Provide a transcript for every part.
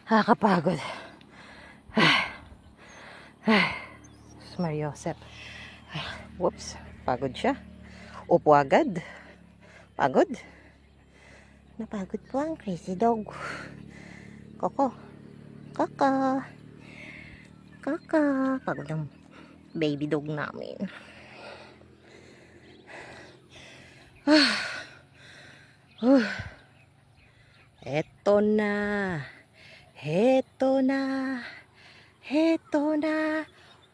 Nakakapagod. Mario Joseph. Whoops. Pagod siya. Upo agad. Pagod. Napagod po ang crazy dog. Koko. Kaka. Kaka. Pagod ang baby dog namin. Eto na. Heto na. Heto na.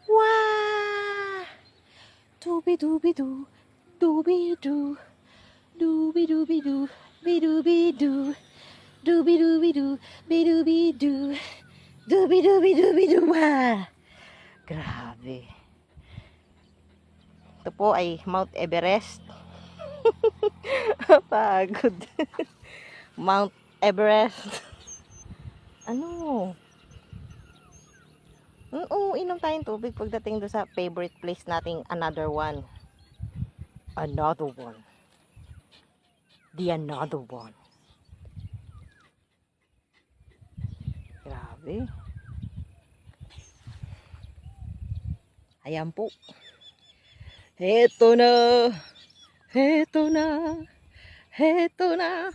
Wah! Dooby-dooby-doo. Dooby-doo. Dooby-dooby-doo. Be-dooby-doo. Dooby-dooby-doo. Be-dooby-doo. Dooby-dooby-dooby-doo. Wah! Grabe. Ito po ay Mount Everest. Pagod. Mount Everest. Ano? Oo, inom tayong tubig pagdating doon sa favorite place nating another one. Another one. The another one. Grabe. Ayan po. Heto na. Heto na. Heto na.